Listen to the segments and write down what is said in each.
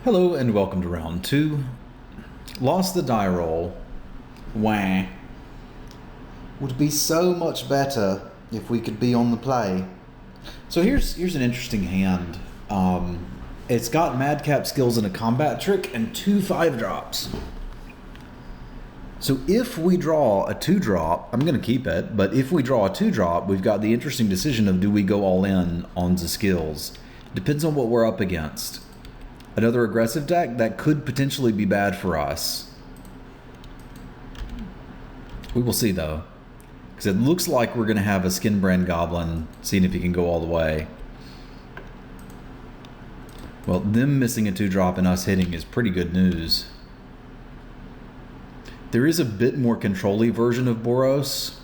Hello and welcome to round 2. Lost the die roll. Wah. Would be so much better if we could be on the play. So here's an interesting hand. It's got madcap skills and a combat trick and 2 5-drops. So if we draw a 2-drop, I'm going to keep it, but if we draw a 2-drop, we've got the interesting decision of do we go all in on the skills. Depends on what we're up against. Another aggressive deck, that could potentially be bad for us. We will see though. Because it looks like we're going to have a Skinbrand Goblin, seeing if he can go all the way. Well, them missing a 2-drop and us hitting is pretty good news. There is a bit more control-y version of Boros.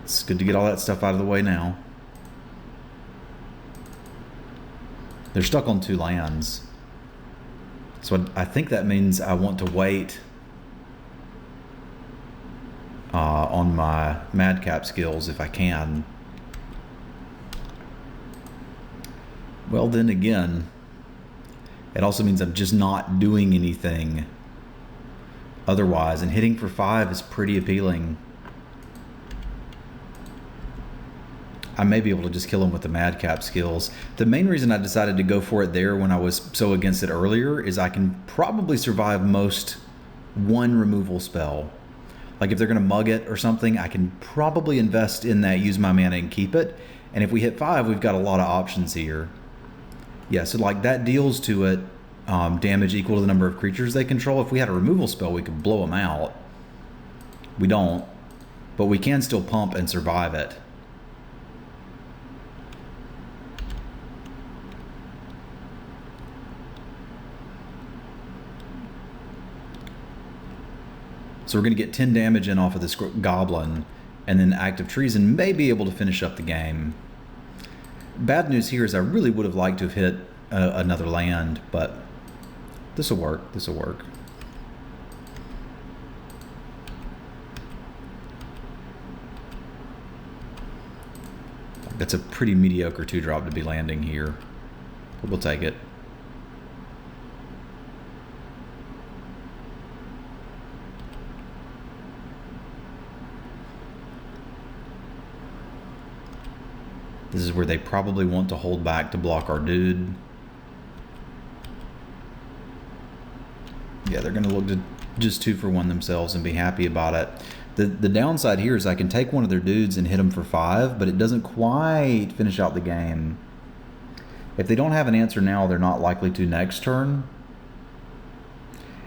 It's good to get all that stuff out of the way now. They're stuck on 2 lands. So I think that means I want to wait on my madcap skills if I can. Well, then again, it also means I'm just not doing anything otherwise, and hitting for 5 is pretty appealing. I may be able to just kill him with the madcap skills. The main reason I decided to go for it there when I was so against it earlier is I can probably survive most 1 removal spell. Like if they're going to mug it or something, I can probably invest in that, use my mana and keep it. And if we hit 5, we've got a lot of options here. Yeah, so like that deals to it damage equal to the number of creatures they control. If we had a removal spell, we could blow them out. We don't, but we can still pump and survive it. So we're going to get 10 damage in off of this Goblin, and then Act of Treason may be able to finish up the game. Bad news here is I really would have liked to have hit another land, but this will work. This will work. That's a pretty mediocre 2-drop to be landing here, but we'll take it. This is where they probably want to hold back to block our dude. Yeah, they're going to look to just 2 for 1 themselves and be happy about it. The downside here is I can take one of their dudes and hit them for 5, but it doesn't quite finish out the game. If they don't have an answer now, they're not likely to next turn.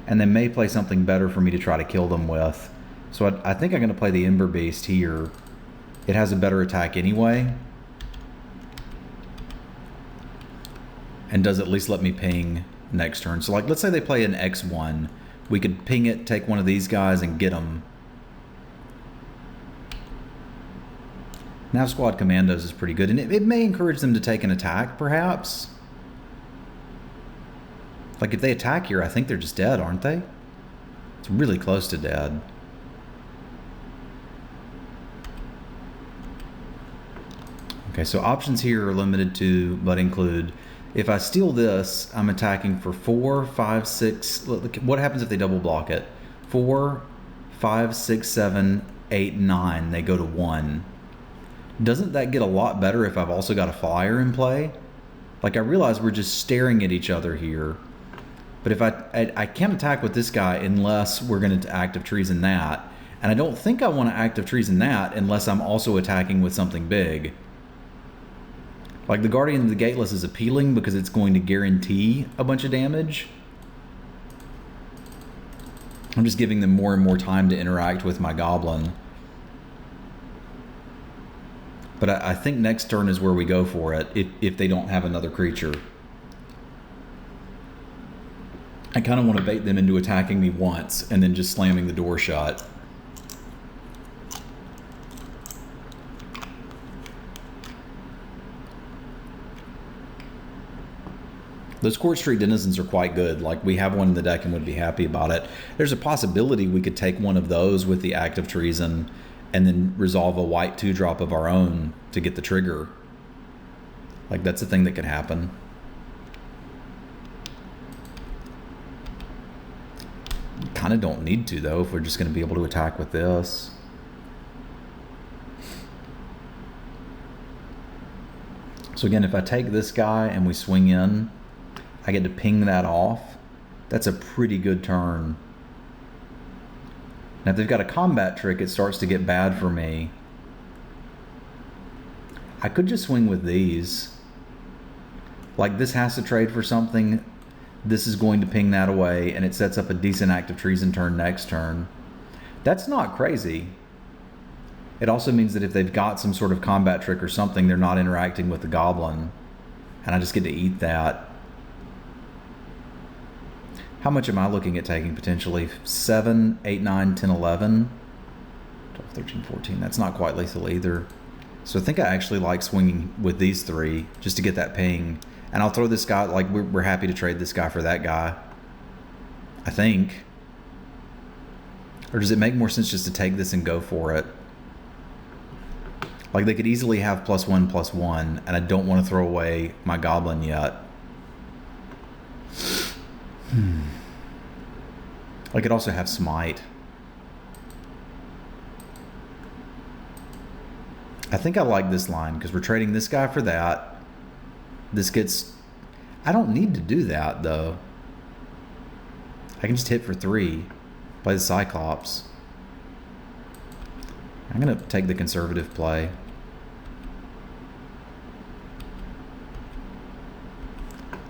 And they may play something better for me to try to kill them with. So I think I'm going to play the Ember Beast here. It has a better attack anyway. And does at least let me ping next turn. So like, let's say they play an X1. We could ping it, take one of these guys, and get them. Nav Squad Commandos is pretty good. And it may encourage them to take an attack, perhaps. Like, if they attack here, I think they're just dead, aren't they? It's really close to dead. Okay, so options here are limited to, but include... If I steal this, I'm attacking for 4, 5, 6. What happens if they double block it? 4, 5, 6, 7, 8, 9. They go to 1. Doesn't that get a lot better if I've also got a flyer in play? Like, I realize we're just staring at each other here. But if I can't attack with this guy unless we're going to Act of Treason that. And I don't think I want to Act of Treason that unless I'm also attacking with something big. Like, the Guardian of the Gateless is appealing because it's going to guarantee a bunch of damage. I'm just giving them more and more time to interact with my Goblin. But I think next turn is where we go for it, if they don't have another creature. I kind of want to bait them into attacking me once and then just slamming the door shut. Those Court Street Denizens are quite good. Like, we have one in the deck and would be happy about it. There's a possibility we could take one of those with the Act of Treason and then resolve a white 2-drop of our own to get the trigger. Like, that's a thing that could happen. kind of don't need to, though, if we're just going to be able to attack with this. So again, if I take this guy and we swing in, I get to ping that off. That's a pretty good turn. Now, if they've got a combat trick, it starts to get bad for me. I could just swing with these. Like, this has to trade for something. This is going to ping that away, and it sets up a decent active treason turn next turn. That's not crazy. It also means that if they've got some sort of combat trick or something, they're not interacting with the goblin. And I just get to eat that. How much am I looking at taking potentially? 7, 8, 9, 10, 11, 12, 13, 14. That's not quite lethal either. So I think I actually like swinging with these three just to get that ping. And I'll throw this guy, like we're happy to trade this guy for that guy, I think. Or does it make more sense just to take this and go for it? Like, they could easily have +1/+1, and I don't want to throw away my goblin yet. I could also have smite. I think I like this line because we're trading this guy for that. This gets... I don't need to do that, though. I can just hit for 3. Play the Cyclops. I'm going to take the conservative play.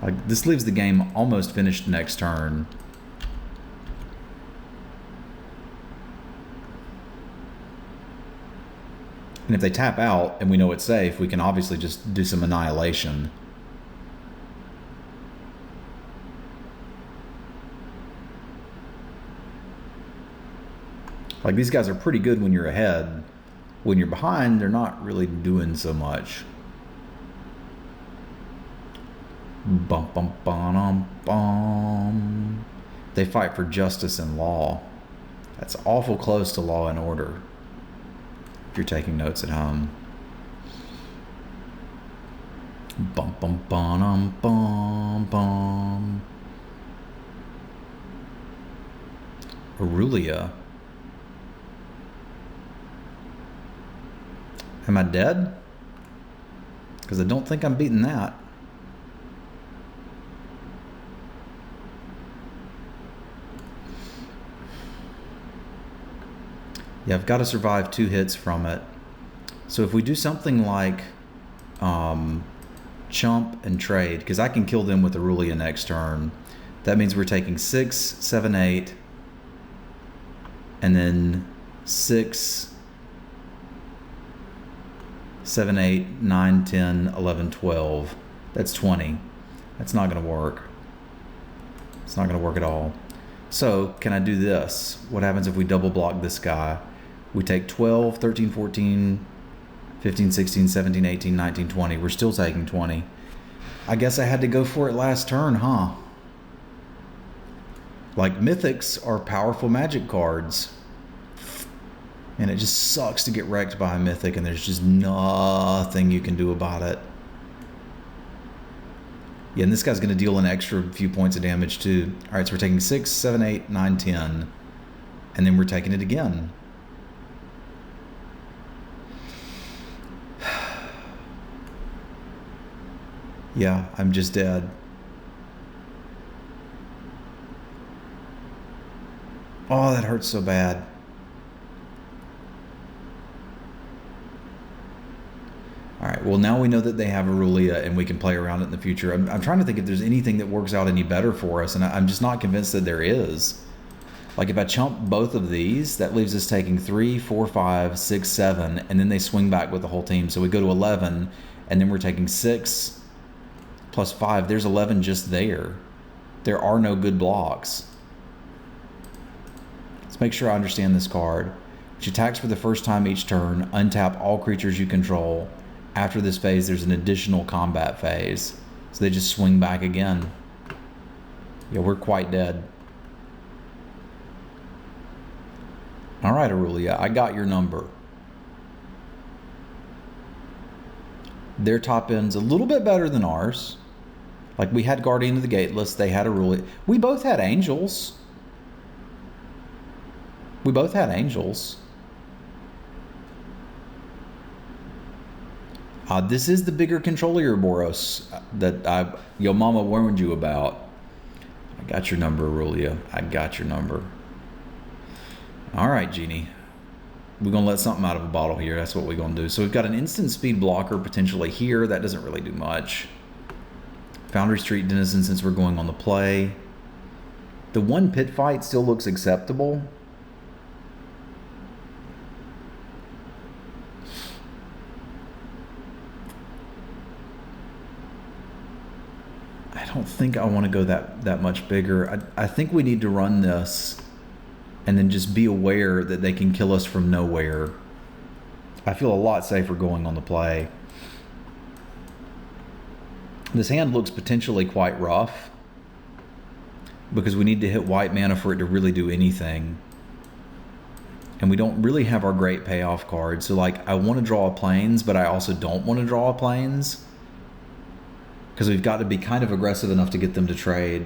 Like, this leaves the game almost finished next turn. And if they tap out and we know it's safe, we can obviously just do some annihilation. Like, these guys are pretty good when you're ahead. When you're behind, they're not really doing so much. Bum, bum, bum, bum. They fight for justice and law. That's awful close to law and order, if you're taking notes at home. Bum, bum, bum, bum, bum. Aurelia. Am I dead? Because I don't think I'm beating that. Yeah, I've got to survive 2 hits from it. So if we do something like chump and trade, because I can kill them with Aurelia next turn, that means we're taking 6, 7, 8, and then 6, 7, 8, 9, 10, 11, 12. That's 20. That's not going to work. It's not going to work at all. So, can I do this? What happens if we double block this guy? We take 12, 13, 14, 15, 16, 17, 18, 19, 20. We're still taking 20. I guess I had to go for it last turn, huh? Like, mythics are powerful magic cards. And it just sucks to get wrecked by a mythic, and there's just nothing you can do about it. Yeah, and this guy's going to deal an extra few points of damage too. All right, so we're taking 6, 7, 8, 9, 10. And then we're taking it again. Yeah, I'm just dead. Oh, that hurts so bad. All right, well, now we know that they have Aurelia and we can play around it in the future. I'm trying to think if there's anything that works out any better for us, and I'm just not convinced that there is. Like, if I chump both of these, that leaves us taking 3, 4, 5, 6, 7, and then they swing back with the whole team. So we go to 11, and then we're taking 6 plus 5. There's 11 just there. There are no good blocks. Let's make sure I understand this card. Which attacks for the first time each turn. Untap all creatures you control. After this phase, there's an additional combat phase. So they just swing back again. Yeah, we're quite dead. All right, Aurelia, I got your number. Their top end's a little bit better than ours. Like, we had Guardian of the Gateless, they had Aurelia. We both had Angels. We both had angels. This is the bigger controller, Boros, that your mama warned you about. I got your number, Aurelia. I got your number. All right, Genie. We're going to let something out of a bottle here. That's what we're going to do. So we've got an instant speed blocker potentially here. That doesn't really do much. Foundry Street Denizen, since we're going on the play. The one pit fight still looks acceptable. I don't think I want to go that much bigger. I think we need to run this and then just be aware that they can kill us from nowhere. I feel a lot safer going on the play. This hand looks potentially quite rough because we need to hit white mana for it to really do anything. And we don't really have our great payoff card. So like, I want to draw a plains, but I also don't want to draw a plains, because we've got to be kind of aggressive enough to get them to trade.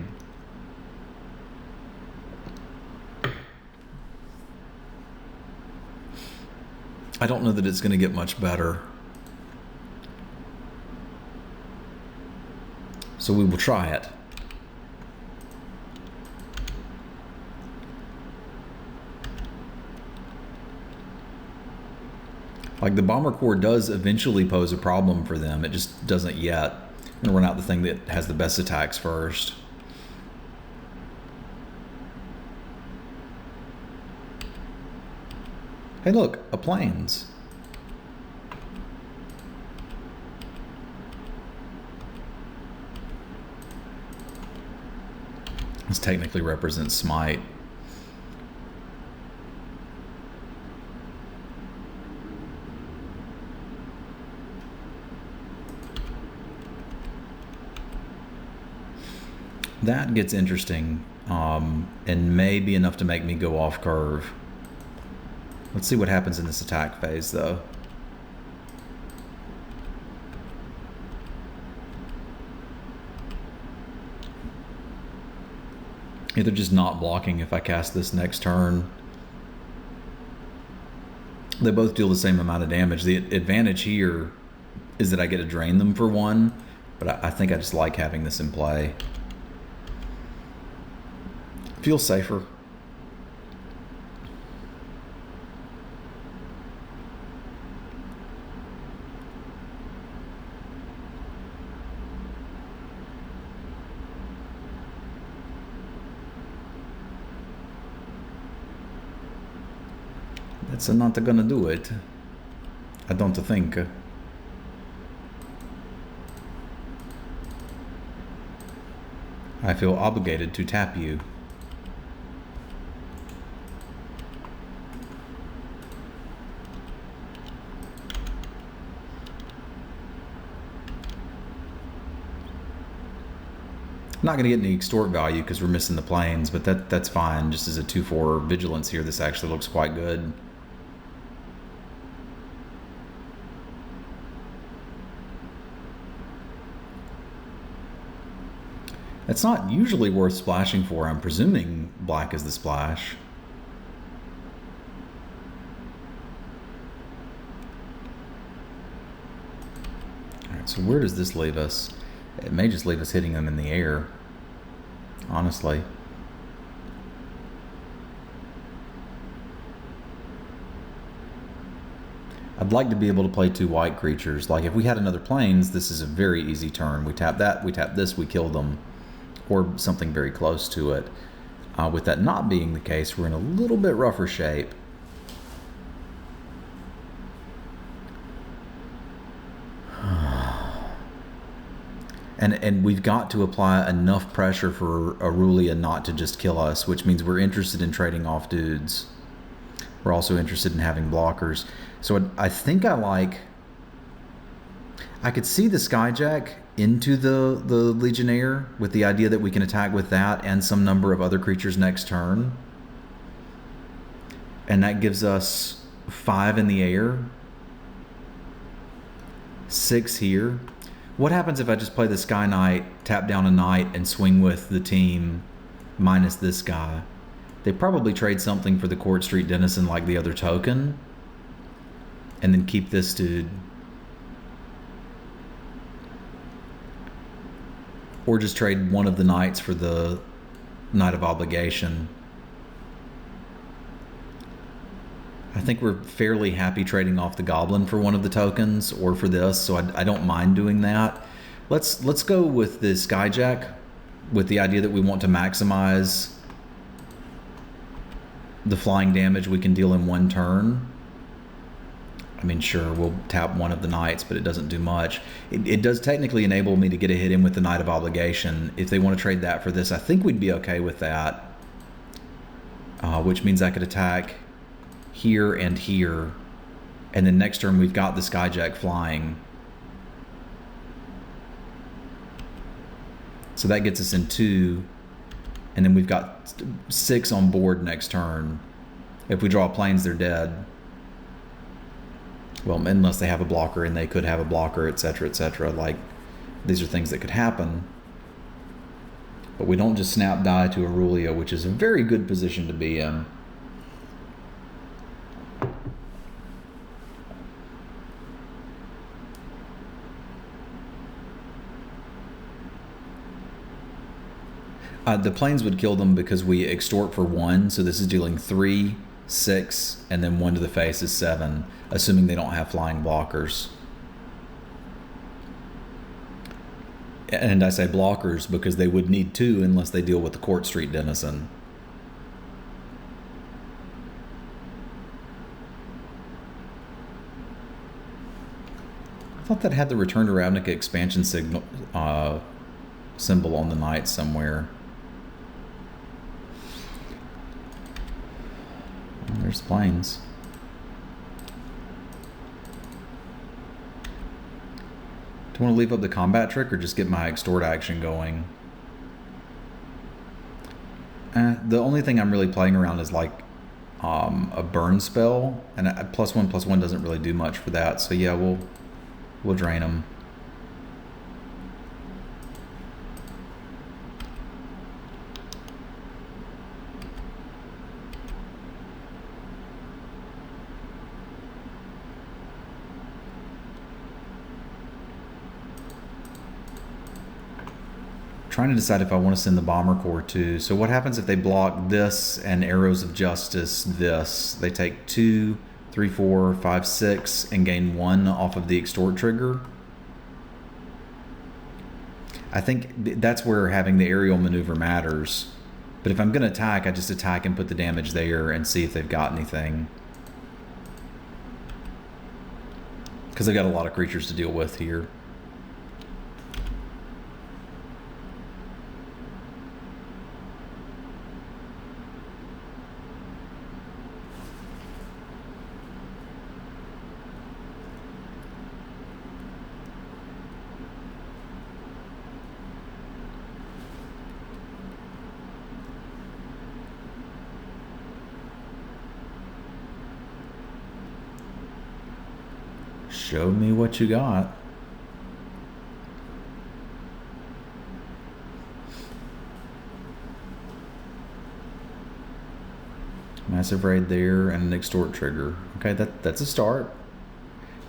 I don't know that it's going to get much better. So we will try it. Like, the Bomber Core does eventually pose a problem for them. It just doesn't yet. I'm going to run out the thing that has the best attacks first. Hey look, a plains. This technically represents smite. That gets interesting, and may be enough to make me go off curve. Let's see what happens in this attack phase, though. They're just not blocking if I cast this next turn. They both deal the same amount of damage. The advantage here is that I get to drain them for one, but I think I just like having this in play. Feels safer. That's not gonna do it. I don't think. I feel obligated to tap you. Not going to get any extort value because we're missing the plains, but that's fine. Just as a 2/4 vigilance here, this actually looks quite good. It's not usually worth splashing for. I'm presuming black is the splash. Alright, so where does this leave us? It may just leave us hitting them in the air, honestly. I'd like to be able to play 2 white creatures. Like, if we had another plains, this is a very easy turn. We tap that, we tap this, we kill them. Or something very close to it. With that not being the case, we're in a little bit rougher shape. And we've got to apply enough pressure for Aurelia not to just kill us, which means we're interested in trading off dudes. We're also interested in having blockers. So I think I could see the Skyjack into the Legionnaire with the idea that we can attack with that and some number of other creatures next turn. And that gives us 5 in the air. 6 here. What happens if I just play the Sky Knight, tap down a Knight, and swing with the team minus this guy? They probably trade something for the Court Street Denizen like the other token, and then keep this dude. Or just trade one of the knights for the Knight of Obligation. I think we're fairly happy trading off the Goblin for one of the tokens or for this, so I don't mind doing that. Let's go with the Skyjack with the idea that we want to maximize the flying damage we can deal in one turn. I mean, sure, we'll tap one of the knights, but it doesn't do much. It does technically enable me to get a hit in with the Knight of Obligation. If they want to trade that for this, I think we'd be okay with that. Which means I could attack here and here. And then next turn, we've got the Skyjack flying. So that gets us in 2. And then we've got 6 on board next turn. If we draw planes, they're dead. Well, unless they have a blocker, and they could have a blocker, etc., etc. Like, these are things that could happen. But we don't just snap die to Aurelio, which is a very good position to be in. The planes would kill them because we extort for 1, so this is dealing 3, 6, and then 1 to the face is 7, assuming they don't have flying blockers. And I say blockers because they would need 2 unless they deal with the Court Street Denizen. I thought that had the Return to Ravnica expansion signal symbol on the knight somewhere. There's planes. Do I want to leave up the combat trick or just get my extort action going? The only thing I'm really playing around is like a burn spell, and a +1/+1 doesn't really do much for that. So yeah, we'll drain them. Trying to decide if I want to send the Bomber Corps too. So what happens if they block this and Arrows of Justice this? They take 2, 3, 4, 5, 6 and gain 1 off of the extort trigger. I think that's where having the aerial maneuver matters. But if I'm going to attack, I just attack and put the damage there and see if they've got anything. Because they've got a lot of creatures to deal with here. Show me what you got. Massive Raid there and an extort trigger. Okay, that's a start.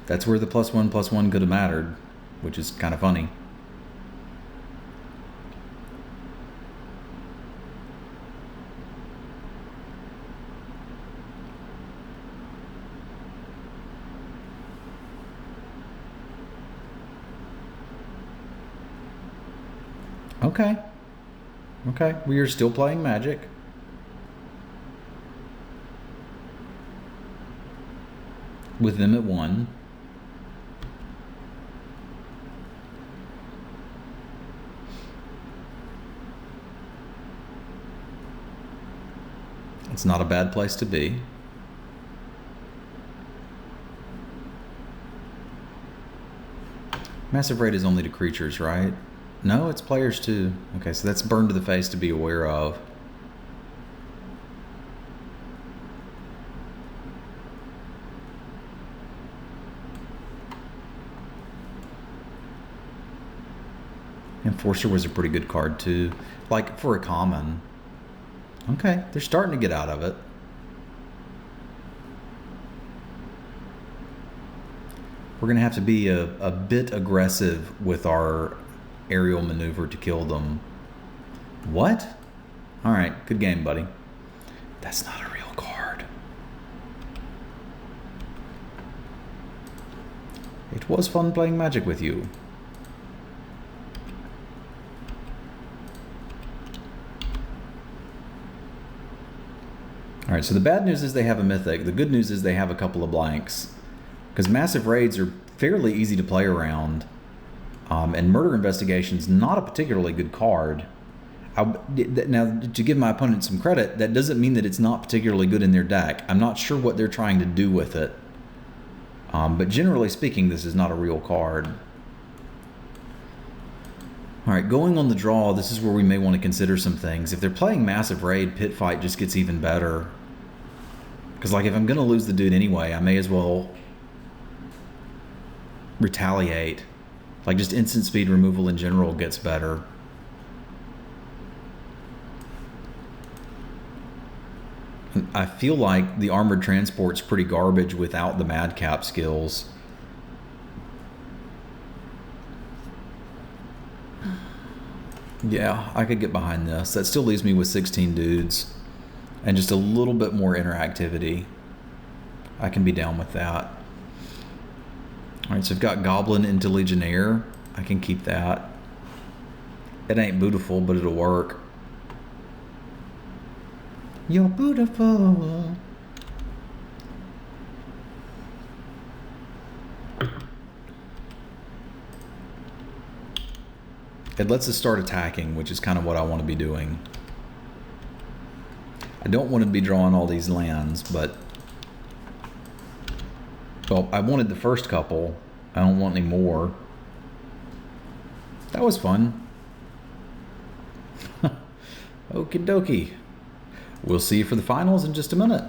That's where the +1/+1 could have mattered, which is kind of funny. Okay. Okay, we are still playing Magic. With them at 1. It's not a bad place to be. Massive Raid is only to creatures, right? No, it's players too. Okay, so that's burn to the face to be aware of. Enforcer was a pretty good card too. Like for a common. Okay, they're starting to get out of it. We're going to have to be a bit aggressive with our aerial maneuver to kill them. What? All right, good game, buddy. That's not a real card. It was fun playing Magic with you. All right, so the bad news is they have a Mythic. The good news is they have a couple of blanks. Because Massive Raids are fairly easy to play around. And Murder Investigation's not a particularly good card. Now, to give my opponent some credit, that doesn't mean that it's not particularly good in their deck. I'm not sure what they're trying to do with it. But generally speaking, this is not a real card. All right, going on the draw, this is where we may want to consider some things. If they're playing Massive Raid, Pit Fight just gets even better. Because, like, if I'm going to lose the dude anyway, I may as well retaliate. Like, just instant speed removal in general gets better. I feel like the Armored Transport's pretty garbage without the Madcap skills. Yeah, I could get behind this. That still leaves me with 16 dudes and just a little bit more interactivity. I can be down with that. All right, so I've got Goblin into Legionnaire. I can keep that. It ain't beautiful, but it'll work. You're beautiful. It lets us start attacking, which is kind of what I want to be doing. I don't want to be drawing all these lands, but... Well, I wanted the first couple. I don't want any more. That was fun. Okie dokie. We'll see you for the finals in just a minute.